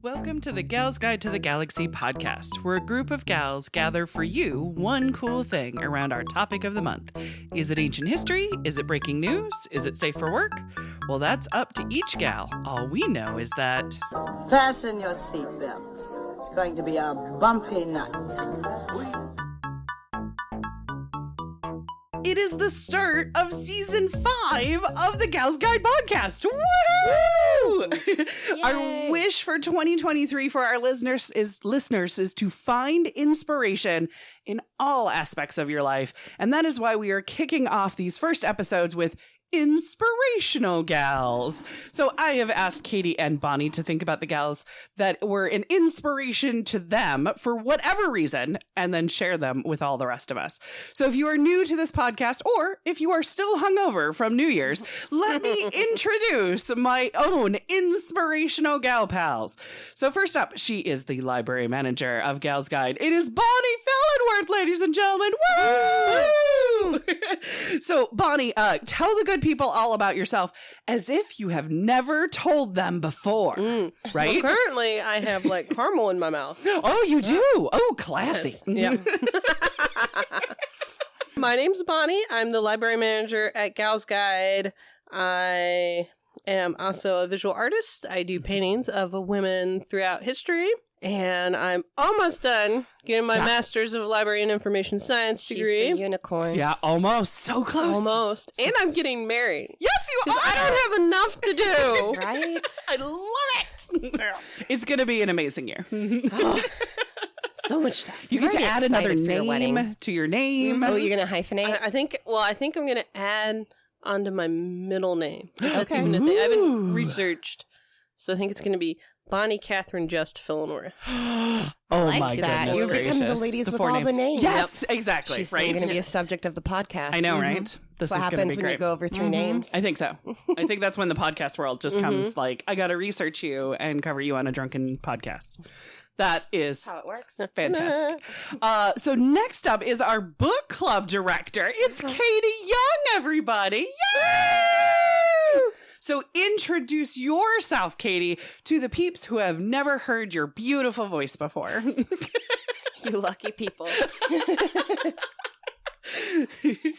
Welcome to the Gals Guide to the Galaxy podcast, where a group of gals gather for you one cool thing around our topic of the month. Is it ancient history? Is it breaking news? Is it safe for work? Well, that's up to each gal. All we know is that... Fasten your seatbelts. It's going to be a bumpy night. It is the start of season 5 of the Gals Guide podcast. Woohoo! Our wish for 2023 for our listeners is to find inspiration in all aspects of your life. And that is why we are kicking off these first episodes with Inspirational Gals. So I have asked Katie and Bonnie to think about the gals that were an inspiration to them for whatever reason, and then share them with all the rest of us. So if you are new to this podcast, or if you are still hungover from New Year's, let me introduce my own inspirational gal pals. So first up, she is the library manager of Gals Guide. It is Bonnie Fellenworth, ladies and gentlemen. Woo! So Bonnie, tell the good people all about yourself as if you have never told them before, right? Well, currently, I have like caramel in my mouth. Oh, you do? Oh, classy. Yes. Yeah. My name's Bonnie. I'm the library manager at Gals Guide. I am also a visual artist. I do paintings of women throughout history. And I'm almost done getting my Master's of Library and Information Science degree. She's the unicorn. Yeah, almost. So close. Almost. And I'm getting married. Yes, you are. I don't have enough to do. Right? I love it. It's going to be an amazing year. So much stuff. You get to add another for your wedding. name to your name. Oh, you're going to hyphenate? I think I'm going to add onto my middle name. That's Okay. even a thing. I haven't researched. So I think it's going to be Bonnie Catherine Just Fillenworth. Oh like my that. goodness You gracious. become the ladies with four all the names. Yes, exactly. She's right. going to be a subject of the podcast. I know, right? This What is going to happens be when great. you go over 3 names? I think so. I think that's when the podcast world just comes like, I got to research you and cover you on a drunken podcast. That is How it works. fantastic. So next up is our book club director. It's Katie Young, everybody. Yay! So introduce yourself, Katie, to the peeps who have never heard your beautiful voice before. You lucky people.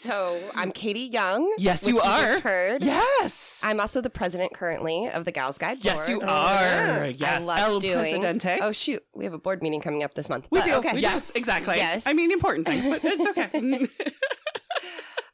So, I'm Katie Young. Yes, which you are. Just heard. Yes. I'm also the president currently of the Gals Guide board. Yes, you are. I Yes. love El doing... Presidente. Oh, shoot. We have a board meeting coming up this month. We But, do. Okay. Yes, exactly. Yes. I mean, important things, but it's okay.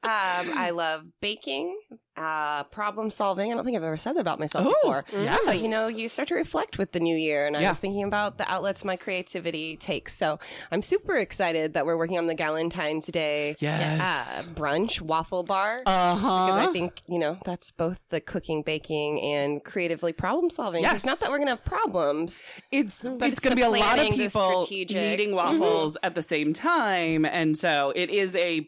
I love baking, problem solving. I don't think I've ever said that about myself Oh, before. yes. But, you start to reflect with the new year. And I Yeah. was thinking about the outlets my creativity takes. So I'm super excited that we're working on the Galentine's Day Yes. brunch waffle bar. Uh-huh. Because I think, that's both the cooking, baking, and creatively problem solving. Yes. It's not that we're going to have problems. It's it's going to the be a lot of planning, the people strategic. eating waffles at the same time, and so it is a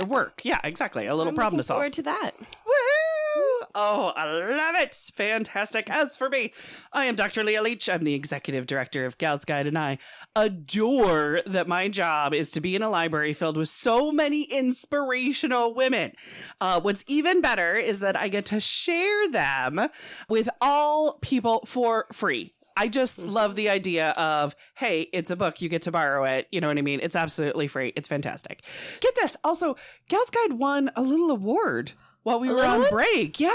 work. Yeah, exactly. A little I'm problem to looking solve. forward to that. Woohoo! Oh, I love it. Fantastic. As for me, I am Dr. Leah Leach. I'm the executive director of Gals Guide, and I adore that my job is to be in a library filled with so many inspirational women. What's even better is that I get to share them with all people for free. I just love the idea of, hey, it's a book. You get to borrow it. You know what I mean? It's absolutely free. It's fantastic. Get this. Also, Gals Guide won a little award while we were on break. Yeah.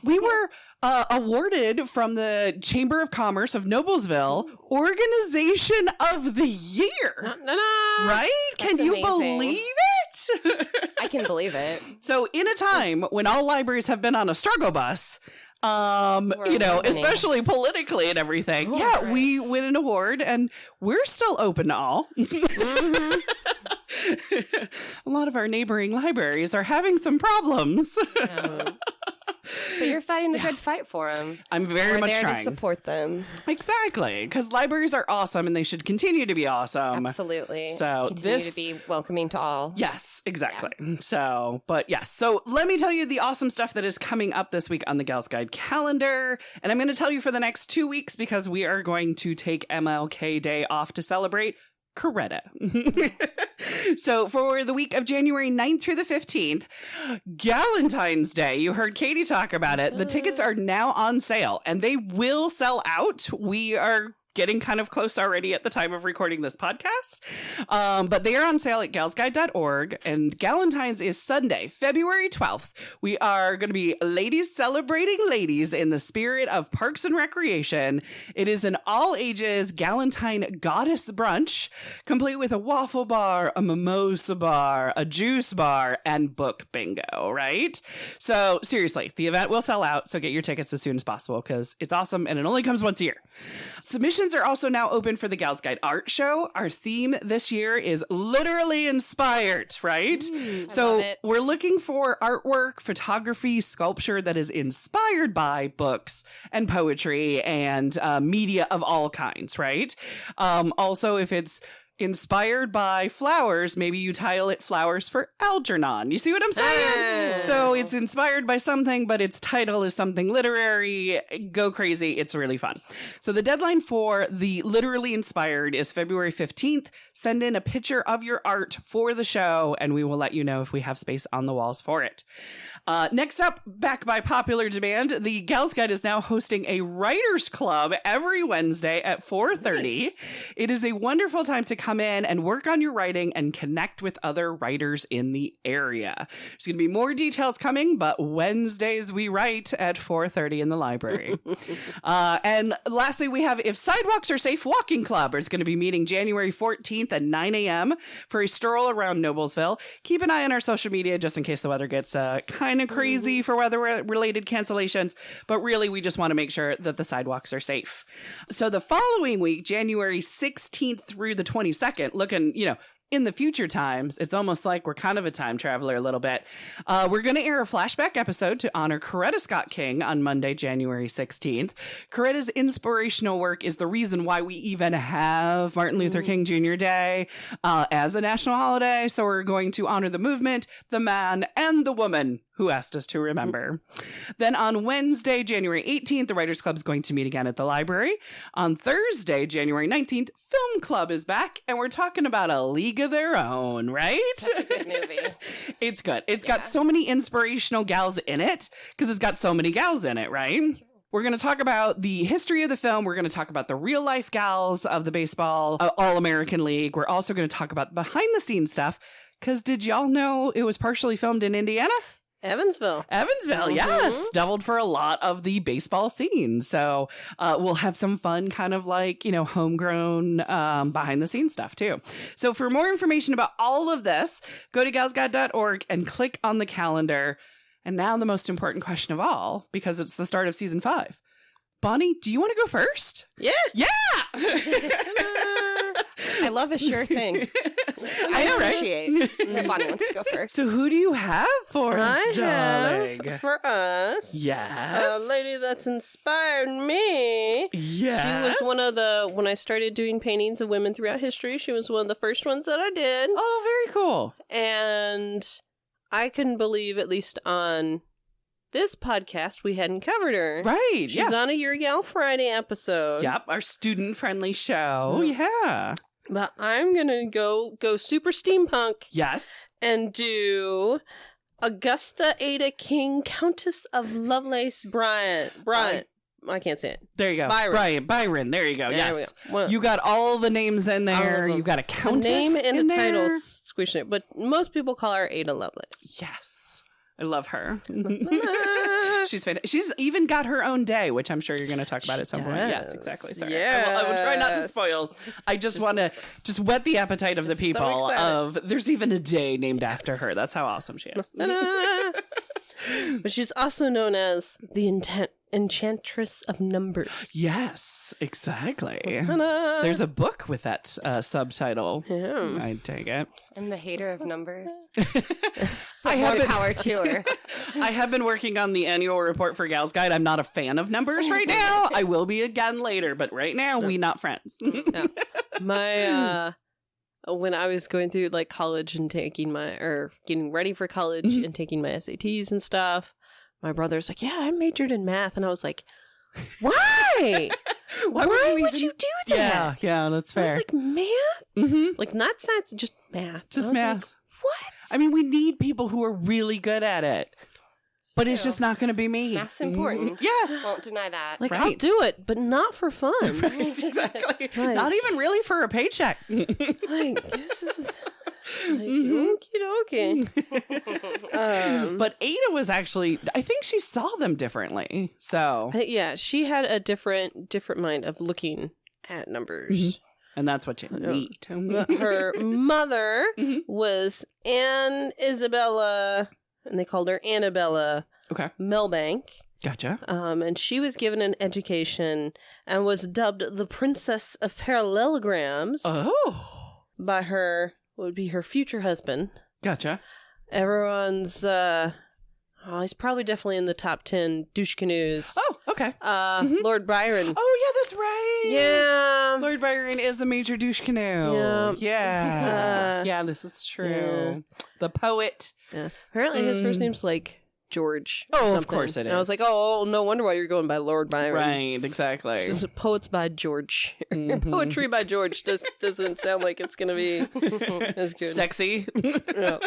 We were awarded from the Chamber of Commerce of Noblesville Organization of the Year. Right? Can you amazing. believe it? I can believe it. So in a time when all libraries have been on a struggle bus, winning. especially politically and everything. Oh, yeah, right. we win an award and we're still open to all. A lot of our neighboring libraries are having some problems. But you're fighting the good fight for them. I'm very We're much there trying. to support them. Exactly, because libraries are awesome and they should continue to be awesome. Absolutely. So Continue this to be welcoming to all. Yes, exactly. So, but yes. So let me tell you the awesome stuff that is coming up this week on the Gals Guide calendar. And I'm going to tell you for the next 2 weeks because we are going to take MLK Day off to celebrate Coretta. So for the week of January 9th through the 15th, Galentine's Day, you heard Katie talk about it. The tickets are now on sale and they will sell out. We are getting kind of close already at the time of recording this podcast. But they are on sale at galsguide.org. And Galentine's is Sunday, February 12th. We are going to be ladies celebrating ladies in the spirit of Parks and Recreation. It is an all-ages Galentine goddess brunch, complete with a waffle bar, a mimosa bar, a juice bar, and book bingo, right? So seriously, the event will sell out, so get your tickets as soon as possible because it's awesome and it only comes once a year. Submissions are also now open for the Gals Guide Art Show. Our theme this year is literally inspired, right? So we're looking for artwork, photography, sculpture that is inspired by books and poetry and media of all kinds, right? Also, if it's inspired by flowers, maybe you title it Flowers for Algernon. You see what I'm saying? So it's inspired by something, but its title is something literary. Go crazy. It's really fun. So the deadline for the literally inspired is February 15th. Send in a picture of your art for the show, and we will let you know if we have space on the walls for it. Next up, back by popular demand, the Gals Guide is now hosting a writers club every Wednesday at 4:30. Nice. It is a wonderful time to come in and work on your writing and connect with other writers in the area. There's going to be more details coming, but Wednesdays we write at 4:30 in the library. And lastly, we have If Sidewalks Are Safe Walking Club. It's going to be meeting January 14th at 9 a.m. for a stroll around Noblesville. Keep an eye on our social media just in case the weather gets kind of crazy for weather-related cancellations. But really, we just want to make sure that the sidewalks are safe. So the following week, January 16th through the 22nd, looking, in the future times, it's almost like we're kind of a time traveler a little bit. We're going to air a flashback episode to honor Coretta Scott King on Monday, January 16th. Coretta's inspirational work is the reason why we even have Martin Luther King Jr. Day as a national holiday. So we're going to honor the movement, the man, and the woman who asked us to remember. Then on Wednesday, January 18th, the Writers Club is going to meet again at the library. On Thursday, January 19th, Film Club is back, and we're talking about A League of Their Own, right? Such a good movie. It's good. It's got so many inspirational gals in it, because it's got so many gals in it, right? We're going to talk about the history of the film. We're going to talk about the real life gals of the baseball All-American League. We're also going to talk about behind the scenes stuff, because did y'all know it was partially filmed in Indiana? Evansville, yes. Doubled for a lot of the baseball scene. So we'll have some fun kind of like, homegrown behind the scenes stuff too. So for more information about all of this, go to galsguide.org and click on the calendar. And now the most important question of all, because it's the start of season 5. Bonnie, do you want to go first? Yeah. I love a sure thing. I know, appreciate that Bonnie wants to go first. So who do you have for us, darling? For us, yes, a lady that's inspired me. Yes. She was one of the, when I started doing paintings of women throughout history, she was one of the first ones that I did. Oh, very cool. And I couldn't believe, at least on this podcast, we hadn't covered her. Right, She's on a Your Gal Friday episode. Yep, our student-friendly show. Yeah. But I'm going to go super steampunk. Yes. And do Augusta Ada King, Countess of Lovelace Bryant. I can't say it. There you go. Byron. There you go. There yes. Well, you got all the names in there. You got a countess the name and in the there. title squishing it, but most people call her Ada Lovelace. Yes. I love her. She's fantastic. She's even got her own day, which I'm sure you're going to talk about at some point. Yes, exactly. Sorry. Yes. I will try not to spoil. I just want to just whet the appetite of the people of there's even a day named after her. That's how awesome she is. But she's also known as the Enchantress of Numbers. Yes, exactly. There's a book with that subtitle. Yeah. I take it. I'm the hater of numbers. I have been, power to her. I have been working on the annual report for Gals Guide. I'm not a fan of numbers right now. I will be again later, but right now we not friends. No. My when I was going through like college and getting ready for college and taking my SATs and stuff, my brother's like, "Yeah, I majored in math," and I was like, "Why?" Why would you do that? Yeah, that's fair. I was like, math? Mm-hmm. Like, not science, just math. Just I was math. like, what? I mean, we need people who are really good at it. But it's True. just not going to be me. Math's important. Yes. Won't deny that. Like, Right. I'll do it, but not for fun. Right, exactly. Like- Not even really for a paycheck. Like, this is... Like, okie dokie. But Ada was actually, I think she saw them differently. So, Yeah, she had a different mind of looking at numbers. and that's what you need. But her mother Mhm. was Anne Isabella, and they called her Annabella Okay. Milbank. Gotcha. And she was given an education and was dubbed the Princess of Parallelograms Oh. by her, what would be her future husband. Gotcha. Everyone's, he's probably definitely in the top 10 douche canoes. Oh, okay. Mhm. Lord Byron. Oh, yeah, that's right. Yeah. Lord Byron is a major douche canoe. Yeah. Yeah. Yeah, this is true. The poet. Yeah. Apparently his first name's like George. or Oh, of something. course it And I was is. like, oh, no wonder why you're going by Lord Byron. Right, exactly. It's just poets by George. Mhm. Poetry by George doesn't sound like it's going to be as good. Sexy. Yeah.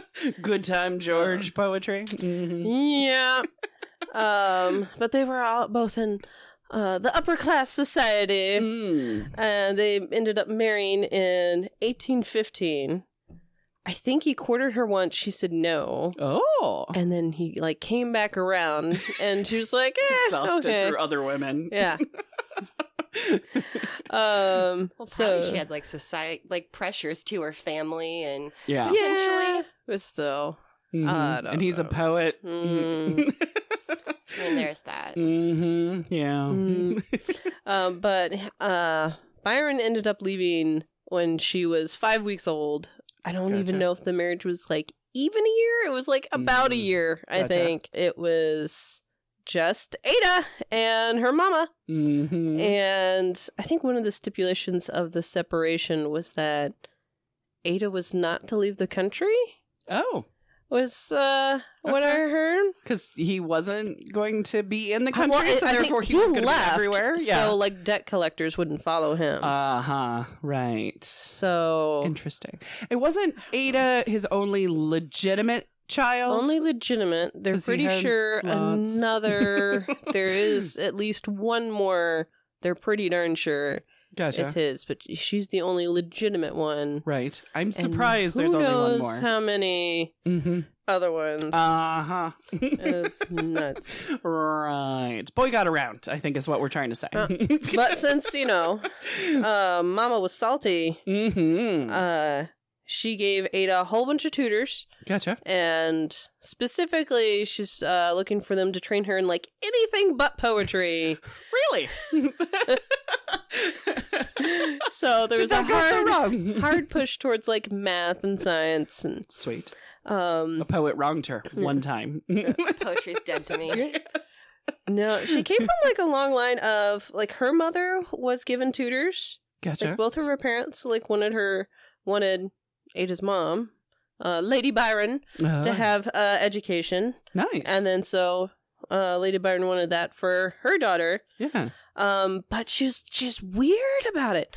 Good time, George poetry. Mhm. Yeah. But they were all both in the upper class society. And they ended up marrying in 1815. I think he courted her once. She said no. Oh. And then he like came back around and she was like, Exhausted okay. through other women. Yeah. Well, probably So she had like society, like pressures to her family, and Yeah. yeah, but still, Mhm. I don't And he's know. a poet. Mm. I mean, there's that. Mm-hmm. Yeah. Mm. But Byron ended up leaving when she was 5 weeks old. I don't Gotcha. even know if the marriage was like even a year. It was like about a year. I Gotcha. think it was just Ada and her mama. Mm-hmm. And I think one of the stipulations of the separation was that Ada was not to leave the country. Oh. Was what I Okay. heard. Because he wasn't going to be in the country, Well, so I think therefore he was going to be left, everywhere. Yeah. So like debt collectors wouldn't follow him. Uh-huh. Right. So Interesting. It wasn't Ada his only legitimate child? only legitimate. They're 'Cause he pretty had sure lots. another. There is at least one more. They're pretty darn sure Gotcha. it's his, but she's the only legitimate one. Right. I'm And surprised who there's only one knows more. How many Mm-hmm. other ones? Uh-huh. It's nuts. Right. Boy got around, I think is what we're trying to say. But since Mama was salty, Mm-hmm. she gave Ada a whole bunch of tutors, Gotcha. and specifically, she's looking for them to train her in like anything but poetry. Really? So there was Did a that go so hard, wrong? hard push towards like math and science, and Sweet. A poet wronged her one time. Poetry's dead to me. no, she came from like a long line of like her mother was given tutors. Gotcha. Like both of her parents like wanted Ada's mom, Lady Byron, to have education, Nice. and then so Lady Byron wanted that for her daughter. Yeah. But she was just weird about it.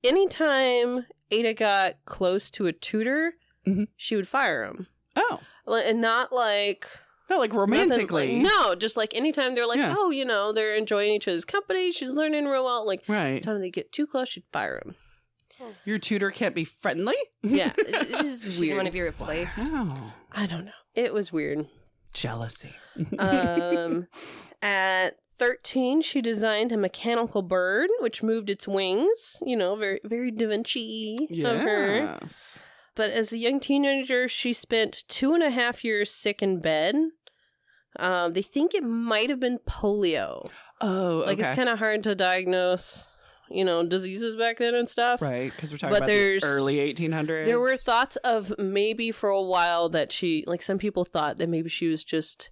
Anytime Ada got close to a tutor, Mhm. she would fire him, Oh. and not like No, like nothing- romantically. no, just like anytime they're like, Yeah. oh, they're enjoying each other's company. She's learning real well. Like, Right. anytime they get too close, she'd fire him. Your tutor can't be friendly? Yeah, it's She didn't weird. want to be replaced. Wow. I don't know. It was weird. Jealousy. At 13, she designed a mechanical bird, which moved its wings. Very, very Da Vinci of her. Yes. But as a young teenager, she spent 2.5 years sick in bed. They think it might have been polio. Oh, okay. Like, it's kind of hard to diagnose, diseases back then and stuff. Right, because we're talking But about the there's- early 1800s. There were thoughts of maybe for a while that some people thought that maybe she was just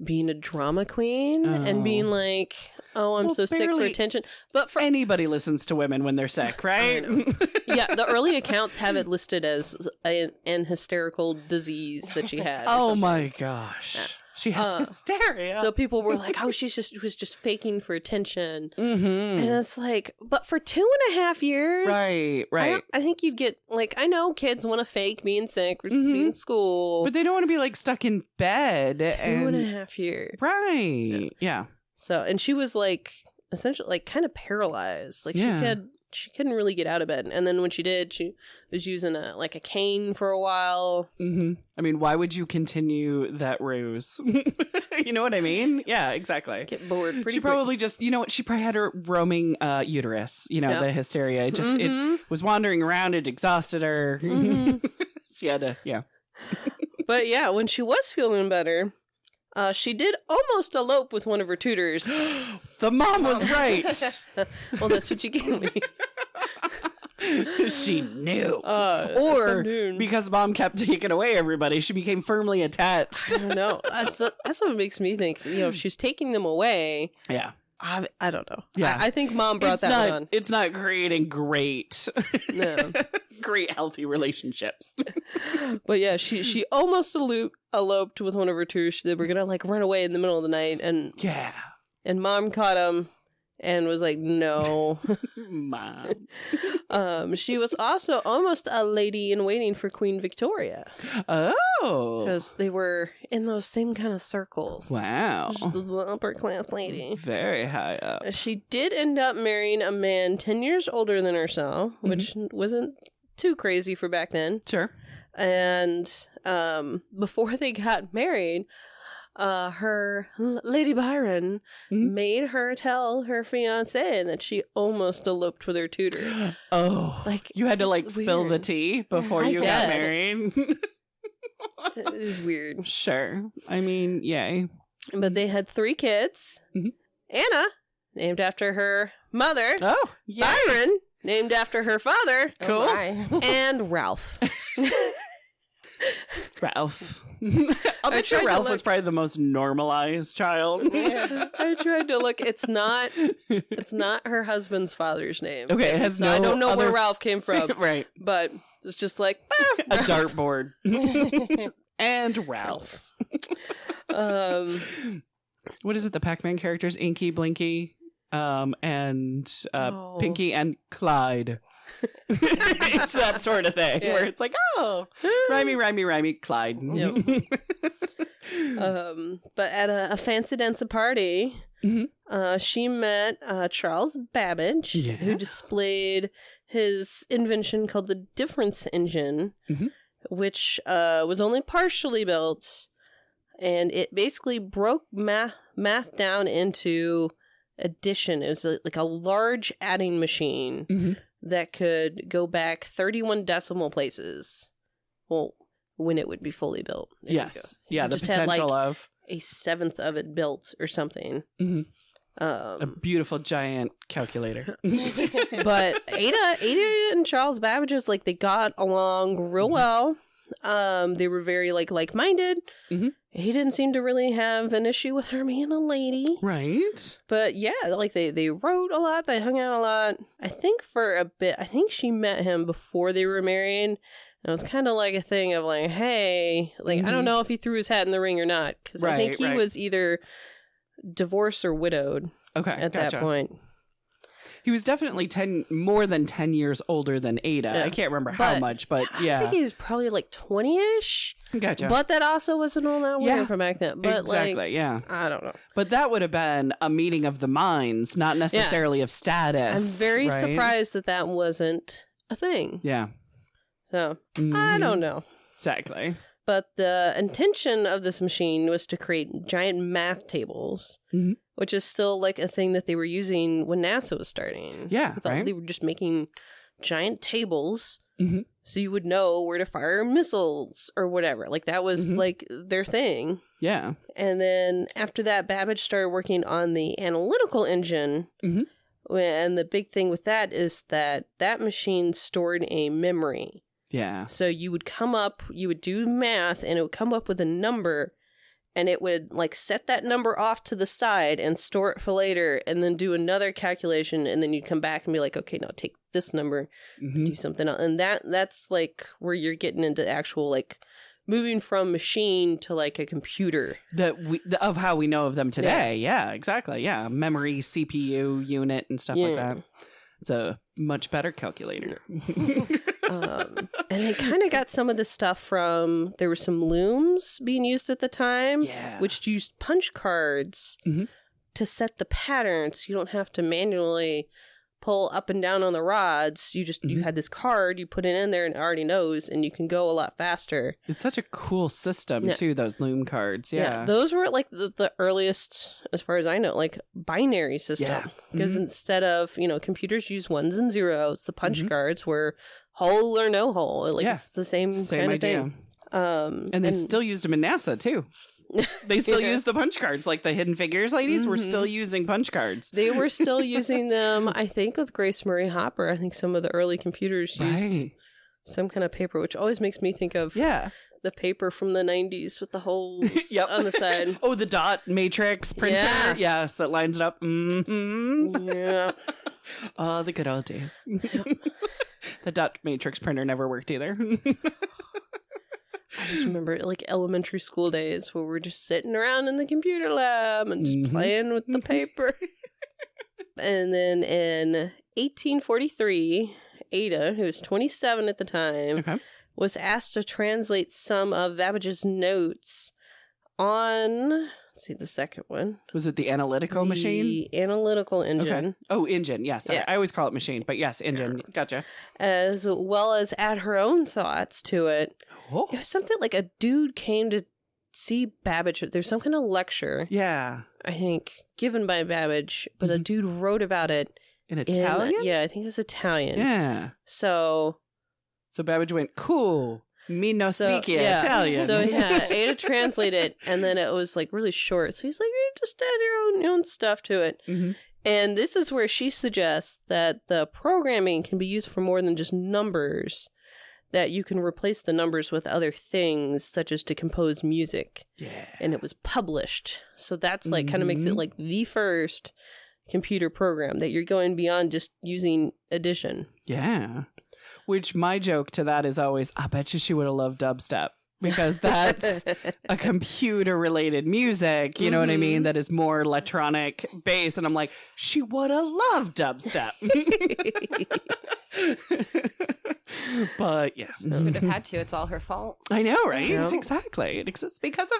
being a drama queen and Oh. being like, oh, I'm Well, so sick for barely attention. But for Anybody listens to women when they're sick, right? yeah, the early accounts have it listed as an hysterical disease that she had. or Oh something. my gosh. She has hysteria. So people were like, oh, she was just faking for attention. Mm-hmm. And it's like, but for 2.5 years. Right. I think you'd get, like, I know kids want to fake being sick or being in school. But they don't want to be, like, stuck in bed. 2.5 years. Right. Yeah. So, and she was, like, essentially, like, kind of paralyzed. Like, she couldn't really get out of bed. And then when she did, she was using a cane for a while. Mm-hmm. I mean, why would you continue that ruse? You know what I mean? Yeah, exactly. Get bored pretty She probably just, you know what? She probably had her roaming uterus, you know, the hysteria. It just, it was wandering around. It exhausted her. She had to, yeah. But yeah, when she was feeling better, she did almost elope with one of her tutors. The mom was right. Well, that's what you gave me. She knew. Or because mom kept taking away everybody, she became firmly attached. I don't know. That's what makes me think, you know, if she's taking them away. Yeah. I don't know. Yeah. I think mom brought that one on. It's not creating great, No. great healthy relationships. But yeah, she almost eloped with one of her tutors. They were gonna like run away in the middle of the night, and mom caught him and was like, no. Mom. She was also almost a lady in waiting for Queen Victoria. Oh. Because they were in those same kind of circles. Wow. She's the upper class lady. Very high up. She did end up marrying a man 10 years older than herself, which wasn't too crazy for back then. Sure. And before they got married, her Lady Byron made her tell her fiance that she almost eloped with her tutor. Oh, like you had to like spill the tea before you got married. It is weird. Sure. I mean, yay. But they had 3 kids. Anna, named after her mother. Oh, yay. Byron, named after her father. Cool. Oh And Ralph. Ralph. I'll bet you Ralph was probably the most normalized child. I tried to look. It's not her husband's father's name. Okay, it has no I don't know other... where Ralph came from. Right. But it's just like a dartboard. And Ralph. What is it? The Pac-Man characters? Inky, Blinky, and Pinky and Clyde. It's that sort of thing where it's like, oh, rhymey, Clyde. Yep. But at a fancy dance party, she met Charles Babbage, who displayed his invention called the difference engine, which was only partially built, and it basically broke math down into addition. It was like a large adding machine that could go back 31 decimal places. Well, when it would be fully built. Yes. Yeah, the just had, potential like, of a 1/7 of it built or something. A beautiful giant calculator. But Ada and Charles Babbage, like, they got along real well. They were very like-minded. He didn't seem to really have an issue with her being a lady. Right. But yeah, like they wrote a lot, they hung out a lot. I think for a bit, I think she met him before they were married. And it was kind of like a thing of like, hey, like, I don't know if he threw his hat in the ring or not. Because I think he was either divorced or widowed at that point. He was definitely more than 10 years older than Ada. Yeah. I can't remember how much, but yeah. I think he was probably like 20-ish. Gotcha. But that also wasn't all that weird from back then. But exactly, yeah. I don't know. But that would have been a meeting of the minds, not necessarily of status. I'm very surprised that wasn't a thing. Yeah. So, I don't know. Exactly. But the intention of this machine was to create giant math tables, which is still like a thing that they were using when NASA was starting. Yeah, right. They were just making giant tables so you would know where to fire missiles or whatever. Like that was like their thing. Yeah. And then after that, Babbage started working on the analytical engine. And the big thing with that is that machine stored a memory. Yeah. So you would do math and it would come up with a number and it would like set that number off to the side and store it for later and then do another calculation and then you'd come back and be like, okay, now take this number, do something else. And that's like where you're getting into actual like moving from machine to like a computer. Of how we know of them today. Yeah, exactly. Yeah. Memory, CPU unit and stuff like that. It's a much better calculator. And they kind of got some of the stuff from, there were some looms being used at the time, which used punch cards to set the patterns. You don't have to manually pull up and down on the rods. You just you had this card, you put it in there and it already knows, and you can go a lot faster. It's such a cool system too, those loom cards. Those were like the earliest, as far as I know, like binary system, because instead of, you know, computers use ones and zeros, the punch cards were hole or no hole. Like it's the same kind of thing. And they still used them in NASA too. They still use the punch cards. Like the Hidden Figures ladies were still using punch cards. They were still using them, I think, with Grace Murray Hopper. I think some of the early computers used some kind of paper, which always makes me think of the paper from the 90s with the holes on the side. Oh, the dot matrix printer. Yes, that lines it up. Yeah. Oh, the good old days. The dot matrix printer never worked either. I just remember like elementary school days where we're just sitting around in the computer lab and just playing with the paper. And then in 1843, Ada, who was 27 at the time, was asked to translate some of Babbage's notes on, let's see, the second one. Was it the analytical machine? The analytical engine. Okay. Oh, engine. Yes. I always call it machine, but yes, engine. Gotcha. As well as add her own thoughts to it. Oh. It was something like a dude came to see Babbage. There's some kind of lecture. Yeah. I think given by Babbage, but a dude wrote about it. In Italian? Yeah, I think it was Italian. Yeah. So Babbage went, cool. Me no speak Italian. So Ada translated it, and then it was like really short. So he's like, you just add your own stuff to it. And this is where she suggests that the programming can be used for more than just numbers, that you can replace the numbers with other things, such as to compose music. Yeah. And it was published. So that's like kind of makes it like the first computer program that you're going beyond just using addition. Yeah. Which my joke to that is always, I bet you she would have loved dubstep. Because that's a computer-related music, you know what I mean? That is more electronic based. And I'm like, she would have loved dubstep. But, yeah. She would have had to. It's all her fault. I know, right? It's exactly. It exists because of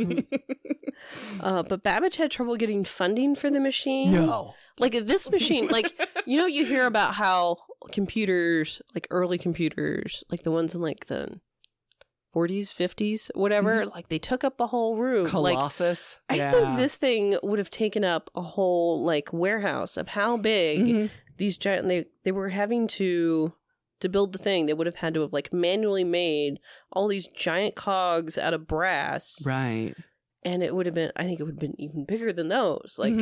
her. But Babbage had trouble getting funding for the machine. No. Like, this machine, like, you know, you hear about how computers, like early computers, like the ones in like the 40s, 50s, whatever, like they took up a whole room. Colossus. Like, I think this thing would have taken up a whole like warehouse of how big these giant, they were having to build the thing. They would have had to have like manually made all these giant cogs out of brass. Right. And it would have been, I think it would have been even bigger than those. Like,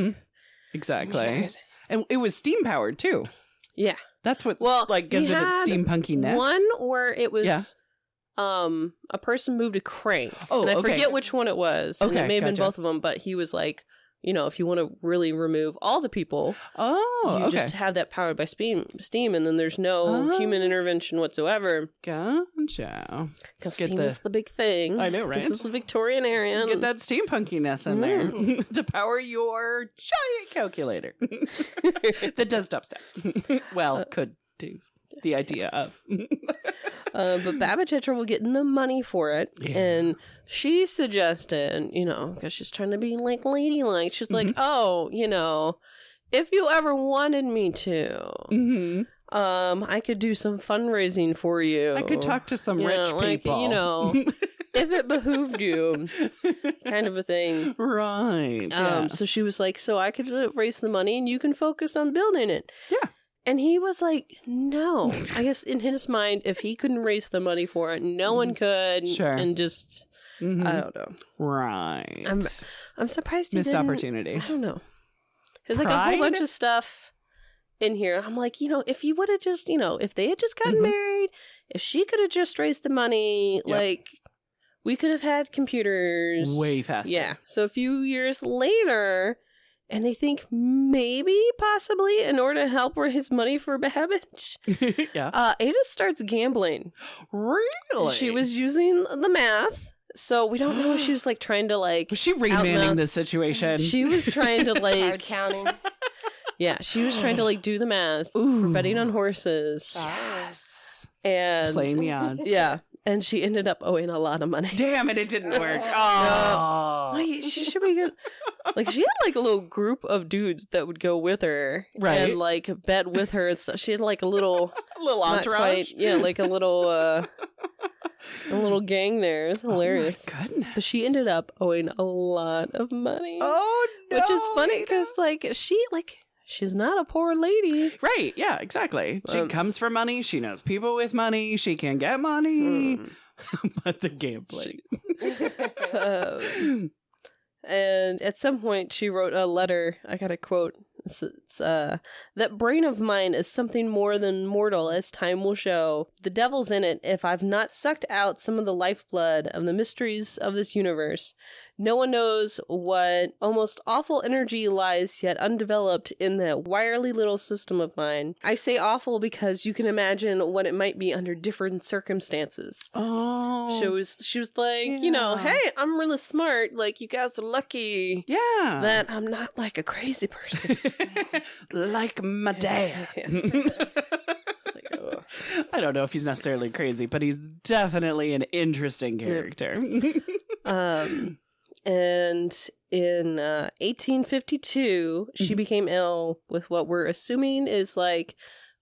exactly. And it was steam powered too. Yeah. That's what's like gives it its steampunkiness. One where it was a person moved a crank. Oh, and I forget which one it was. Okay, and it may have been both of them, but he was like, you know, if you want to really remove all the people, you just have that powered by steam, and then there's no human intervention whatsoever. Gotcha. Because steam is the big thing. I know, right? This is the Victorian area. Get that steampunkiness in there to power your giant calculator that does dubstep. Well, could do. The idea of. But Babbage had trouble getting the money for it. Yeah. And she suggested, you know, because she's trying to be like ladylike, she's like, oh, you know, if you ever wanted me to, I could do some fundraising for you. I could talk to some rich people. You know, if it behooved you, kind of a thing. Right. So she was like, so I could raise the money and you can focus on building it. Yeah. And he was like, no. I guess in his mind, if he couldn't raise the money for it, no one could. Sure. And just, I don't know. Right. I'm surprised he missed didn't. Opportunity. I don't know. There's like a whole bunch of stuff in here. I'm like, you know, if you would have just, you know, if they had just gotten married, if she could have just raised the money, like, we could have had computers. Way faster. Yeah. So a few years later, And they think maybe, possibly, in order to help raise money for Babbage, Yeah. Ada starts gambling. Really? She was using the math, so we don't know if she was like trying to like. Was she remanding this situation? She was trying to like Card counting. Yeah, she was trying to like do the math for betting on horses. Yes. And Playing the odds. Yeah. And she ended up owing a lot of money. Damn it, it didn't work. Oh. Wait, she should be good. Like, she had like a little group of dudes that would go with her. Right. And like bet with her and stuff. She had like a little entourage. like a little gang there. It was hilarious. Oh my goodness. But she ended up owing a lot of money. Oh no. Which is funny because she's not a poor lady. Right, yeah, exactly. She comes from money. She knows people with money. She can get money. But the gambling. And at some point, she wrote a letter. I got a quote. It's that brain of mine is something more than mortal, as time will show. The devil's in it if I've not sucked out some of the lifeblood of the mysteries of this universe. No one knows what almost awful energy lies yet undeveloped in that wirely little system of mine. I say awful because you can imagine what it might be under different circumstances. Oh. She was like, you know, hey, I'm really smart. Like, you guys are lucky. Yeah. That I'm not like a crazy person. Like my dad. I don't know if he's necessarily crazy, but he's definitely an interesting character. And in 1852, she became ill with what we're assuming is like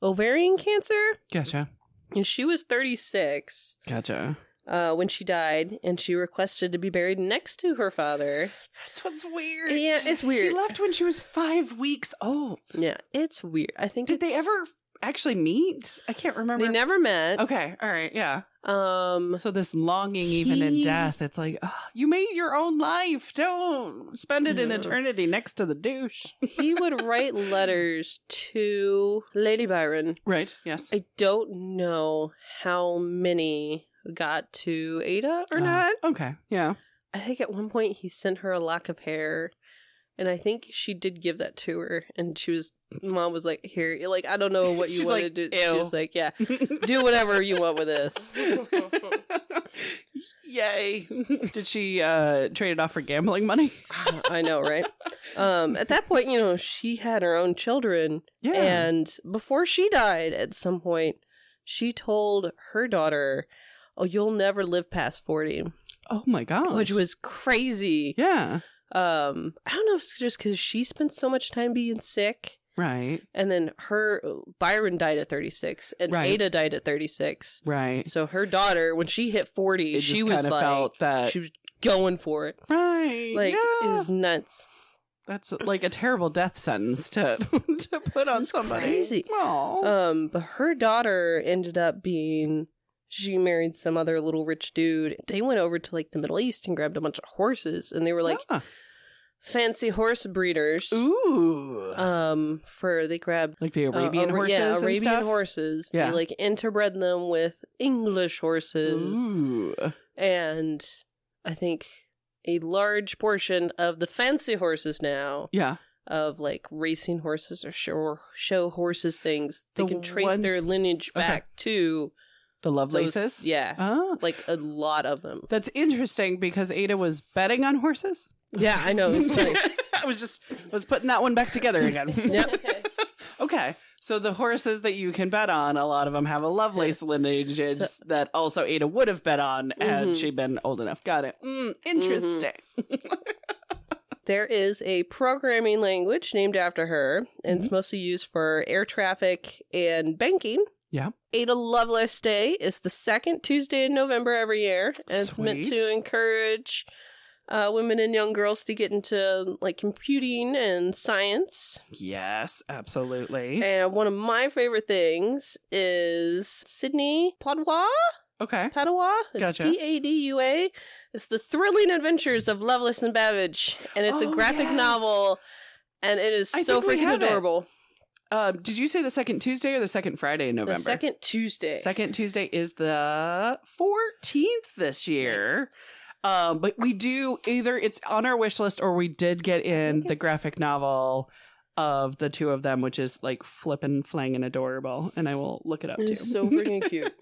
ovarian cancer. Gotcha. And she was 36. Gotcha. When she died, and she requested to be buried next to her father. That's what's weird. Yeah, it's weird. She left when she was 5 weeks old. Yeah, it's weird. I think Did they ever actually meet? I can't remember. They never met. Okay, all right, yeah. So this longing, even in death, it's like, oh, you made your own life. Don't spend it in eternity next to the douche. He would write letters to Lady Byron. Right, yes. I don't know how many got to Ada or not. Okay, yeah. I think at one point he sent her a lock of hair, and I think she did give that to her, and Mom was like, here, like, I don't know what you want to do. She was like, yeah, do whatever you want with this. Yay. Did she trade it off for gambling money? I know, right? At that point, you know, she had her own children. Yeah. And before she died, at some point, she told her daughter, oh, you'll never live past 40. Oh my gosh. Which was crazy. Yeah. I don't know if it's just because she spent so much time being sick. Right. And then Byron died at 36 and Ada died at 36. Right. So her daughter, when she hit 40, she was like, felt that she was going for it. Right. Like, it is nuts. That's like a terrible death sentence to put on somebody. Crazy. Aww. But her daughter ended up she married some other little rich dude. They went over to like the Middle East and grabbed a bunch of horses, and they were like fancy horse breeders. Ooh. They grabbed like the Arabian horses. Yeah, Arabian and stuff? horses. Yeah. They like interbred them with English horses. Ooh. And I think a large portion of the fancy horses now. Yeah. Of like racing horses or show horses things. They can trace their lineage back to the Lovelaces? Like a lot of them. That's interesting because Ada was betting on horses. Yeah, I know. It's funny. I was putting that one back together again. Yep. Okay. So the horses that you can bet on, a lot of them have a Lovelace lineage that also Ada would have bet on had she been old enough. Got it. Interesting. There is a programming language named after her, and it's mostly used for air traffic and banking. Yeah. Ada Lovelace Day is the second Tuesday in November every year, and it's meant to encourage women and young girls to get into like computing and science. Yes, absolutely. And one of my favorite things is Sydney Padua. Okay. Padua. It's Gotcha. Padua. It's The Thrilling Adventures of Lovelace and Babbage, and it's a graphic novel, and it is so freaking adorable. Did you say the second Tuesday or the second Friday in November? The second Tuesday. Second Tuesday is the 14th this year. But we do either it's on our wish list or we did get in the graphic novel of the two of them, which is like flippin' flangin' adorable. And I will look it up too. It's so freaking cute.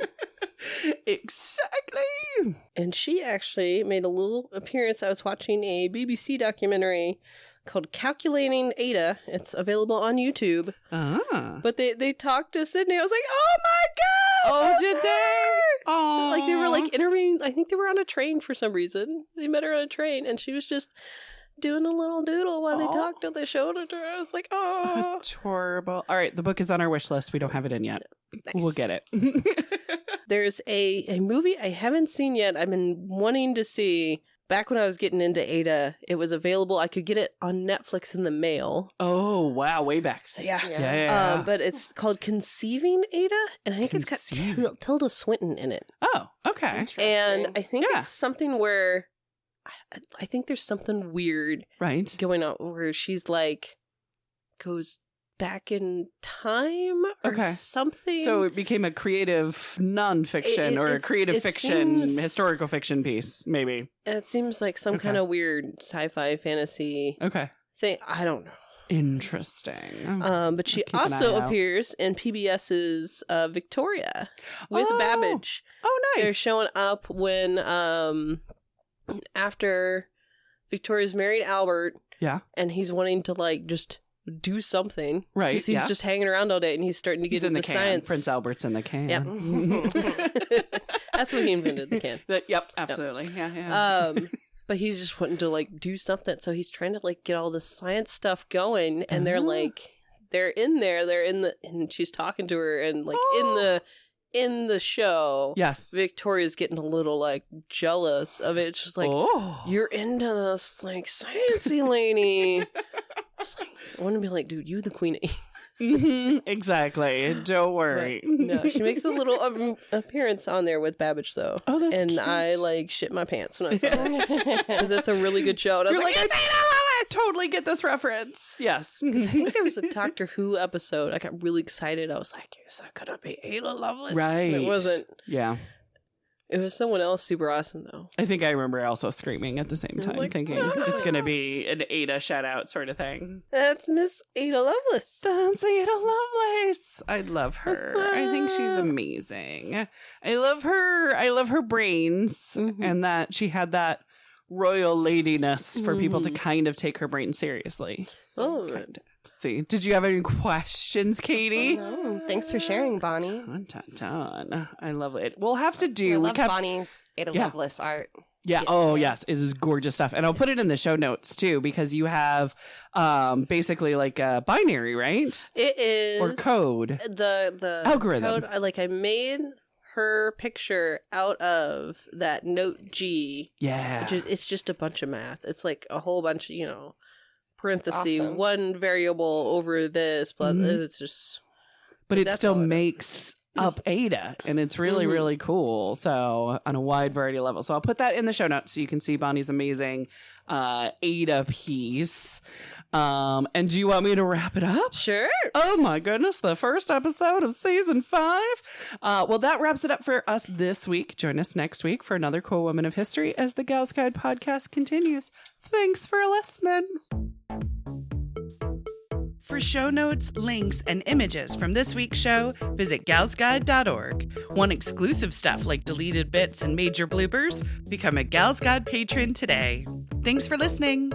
Exactly. And she actually made a little appearance. I was watching a BBC documentary called Calculating Ada. It's available on YouTube. Ah. But they talked to Sydney. I was like, oh my God! Oh, did they? Oh. Like they were like interviewing. I think they were on a train for some reason. They met her on a train and she was just doing a little doodle while they talked and they showed it to her. I was like, oh. Adorable. All right, the book is on our wish list. We don't have it in yet. Nice. We'll get it. There's a movie I haven't seen yet. I've been wanting to see. Back when I was getting into Ada, it was available. I could get it on Netflix in the mail. Oh, wow. Way back. Yeah. But it's called Conceiving Ada, and I think it's got Tilda Swinton in it. Oh, okay. And I think it's something where I think there's something weird going on where she's like goes back in time or something. So it became a creative nonfiction or a creative fiction, historical fiction piece, maybe. It seems like some kind of weird sci-fi fantasy thing. I don't know. Interesting. But she also appears in PBS's Victoria with Babbage. Oh, nice. They're showing up when after Victoria's married Albert. Yeah. And he's wanting to like just do something. Right. Because he's just hanging around all day and he's starting to get into science. Prince Albert's in the can. Yep. That's what he invented, the can. Yep, absolutely. Yeah. But he's just wanting to like do something. So he's trying to like get all this science stuff going. And they're like, they're in the, and she's talking to her and like in the show, yes, Victoria's getting a little like jealous of it. It's just like, you're into this like sciencey lady. Like, I want to be like, dude, you the queen. Exactly. Don't worry. No, she makes a little appearance on there with Babbage though. Oh, that's and cute. I like shit my pants when I saw it because it's a really good show. And I was like, I totally get this reference. Yes, because I think there was a Doctor Who episode. I got really excited. I was like, is that gonna be Ada Lovelace? Right. And it wasn't. Yeah. It was someone else super awesome, though. I think I remember also screaming at the same time, like, thinking it's going to be an Ada shout-out sort of thing. That's Miss Ada Lovelace. That's Ada Lovelace. I love her. I think she's amazing. I love her brains, and that she had that royal ladiness for people to kind of take her brain seriously. Oh, see. Did you have any questions, Katie? No. Thanks for sharing, Bonnie. Dun. I love it. We'll have to do. I love Bonnie's Ada Lovelace art. Yeah. Oh, yes. It is gorgeous stuff. And I'll put it in the show notes, too, because you have basically like a binary, right? It is. Or code. The algorithm. Code, I made her picture out of that Note G. Yeah. It's just a bunch of math. It's like a whole bunch, parenthesis, one variable over this, but it's just... But it still makes up Ada, and it's really, really cool. So on a wide variety of levels. So I'll put that in the show notes so you can see Bonnie's amazing Ada piece. And do you want me to wrap it up? Sure. Oh my goodness, the first episode of season 5. Well, that wraps it up for us this week. Join us next week for another Cool Woman of History as the Gals Guide podcast continues. Thanks for listening. For show notes, links, and images from this week's show, visit galsguide.org. Want exclusive stuff like deleted bits and major bloopers? Become a Gals Guide patron today. Thanks for listening.